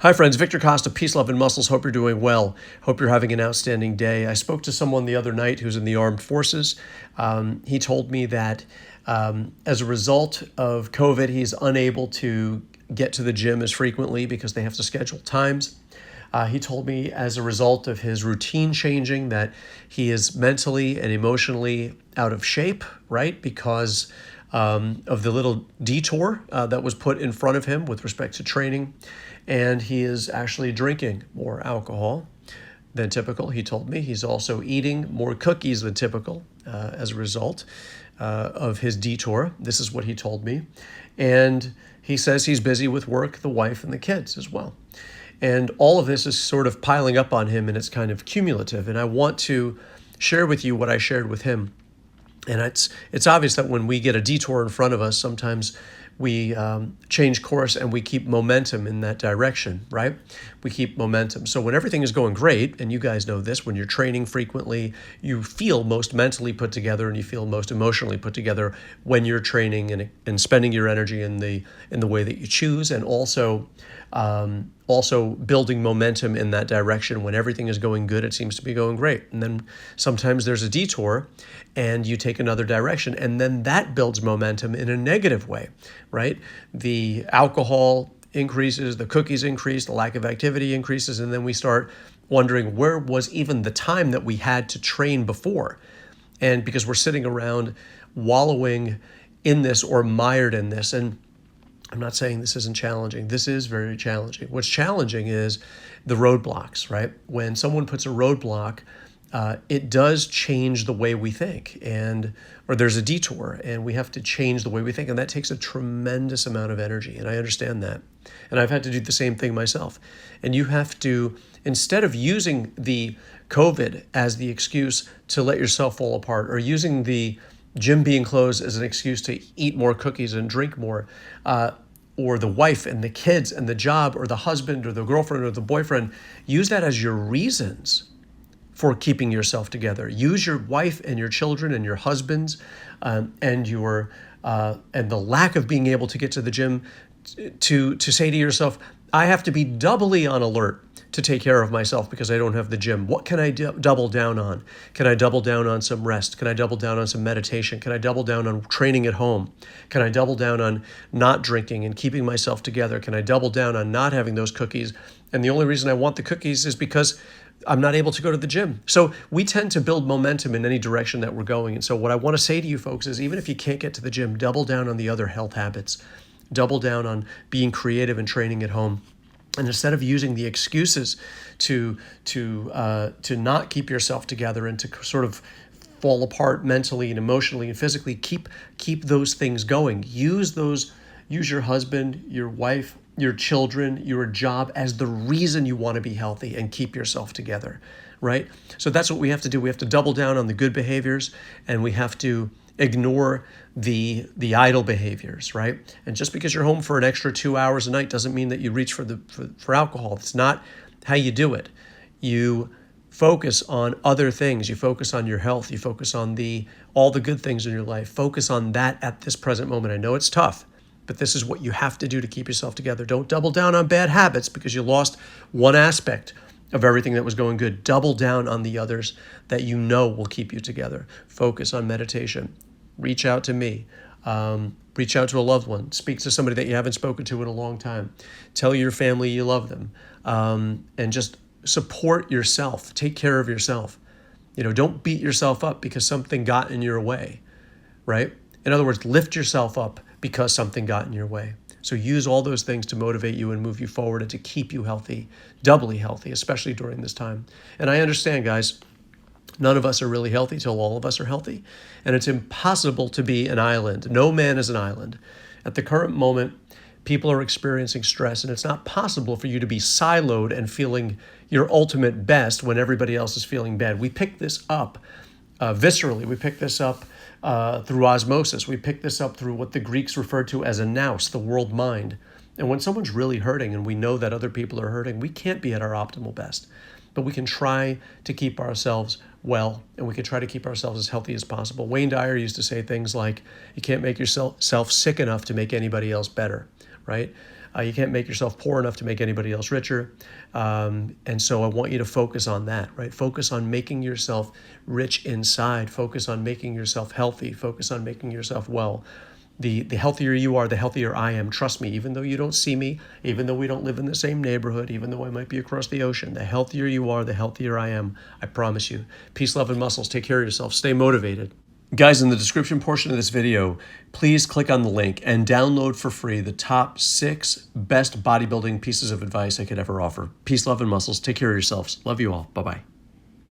Hi, friends. Victor Costa, Peace, Love, and Muscles. Hope you're doing well. Hope you're having an outstanding day. I spoke to someone the other night who's in the armed forces. He told me that as a result of COVID, he's unable to get to the gym as frequently because they have to schedule times. He told me as a result of his routine changing that he is mentally and emotionally out of shape, right? Because of the little detour that was put in front of him with respect to training. And he is actually drinking more alcohol than typical. He told me he's also eating more cookies than typical as a result of his detour. This is what he told me. And he says he's busy with work, the wife, and the kids as well. And all of this is sort of piling up on him, and it's kind of cumulative. And I want to share with you what I shared with him. And it's obvious that when we get a detour in front of us, sometimes we change course and we keep momentum in that direction, right? We keep momentum. So when everything is going great, and you guys know this, when you're training frequently, you feel most mentally put together and you feel most emotionally put together when you're training and spending your energy in the way that you choose, and also building momentum in that direction. When everything is going good, it seems to be going great. And then sometimes there's a detour and you take another direction, and then that builds momentum in a negative way, right? The alcohol increases, the cookies increase, the lack of activity increases, and then we start wondering where was even the time that we had to train before. And because we're sitting around wallowing in this or mired in this. And I'm not saying this isn't challenging. This is very challenging. What's challenging is the roadblocks, right? When someone puts a roadblock, it does change the way we think, or there's a detour, and we have to change the way we think, and that takes a tremendous amount of energy, and I understand that. And I've had to do the same thing myself. And you have to, instead of using the COVID as the excuse to let yourself fall apart, or using the gym being closed as an excuse to eat more cookies and drink more, or the wife and the kids and the job or the husband or the girlfriend or the boyfriend, use that as your reasons for keeping yourself together. Use your wife and your children and your husbands and the lack of being able to get to the gym to say to yourself, I have to be doubly on alert to take care of myself because I don't have the gym. What can I double down on? Can I double down on some rest? Can I double down on some meditation? Can I double down on training at home? Can I double down on not drinking and keeping myself together? Can I double down on not having those cookies? And the only reason I want the cookies is because I'm not able to go to the gym. So we tend to build momentum in any direction that we're going. And so what I want to say to you folks is, even if you can't get to the gym, double down on the other health habits. Double down on being creative and training at home. And instead of using the excuses to not keep yourself together and to sort of fall apart mentally and emotionally and physically, keep those things going. Use your husband, your wife, your children, your job as the reason you want to be healthy and keep yourself together, right? So that's what we have to do. We have to double down on the good behaviors, and we have to ignore the idle behaviors, right? And just because you're home for an extra 2 hours a night doesn't mean that you reach for alcohol. It's not how you do it. You focus on other things. You focus on your health. You focus on all the good things in your life. Focus on that at this present moment. I know it's tough, but this is what you have to do to keep yourself together. Don't double down on bad habits because you lost one aspect of everything that was going good. Double down on the others that you know will keep you together. Focus on meditation. Reach out to me. Reach out to a loved one. Speak to somebody that you haven't spoken to in a long time. Tell your family you love them. And just support yourself. Take care of yourself. Don't beat yourself up because something got in your way, right? In other words, lift yourself up because something got in your way. So use all those things to motivate you and move you forward and to keep you healthy, doubly healthy, especially during this time. And I understand, guys, none of us are really healthy till all of us are healthy. And it's impossible to be an island. No man is an island. At the current moment, people are experiencing stress, and it's not possible for you to be siloed and feeling your ultimate best when everybody else is feeling bad. We pick this up viscerally. We pick this up through osmosis. We pick this up through what the Greeks referred to as a nous, the world mind. And when someone's really hurting and we know that other people are hurting, we can't be at our optimal best. But we can try to keep ourselves well, and we can try to keep ourselves as healthy as possible. Wayne Dyer used to say things like, you can't make yourself sick enough to make anybody else better, right? You can't make yourself poor enough to make anybody else richer. And so I want you to focus on that, right? Focus on making yourself rich inside. Focus on making yourself healthy. Focus on making yourself well. The healthier you are, the healthier I am. Trust me, even though you don't see me, even though we don't live in the same neighborhood, even though I might be across the ocean, the healthier you are, the healthier I am. I promise you. Peace, love, and muscles. Take care of yourself. Stay motivated. Guys, in the description portion of this video, please click on the link and download for free the top 6 best bodybuilding pieces of advice I could ever offer. Peace, love, and muscles. Take care of yourselves. Love you all. Bye-bye.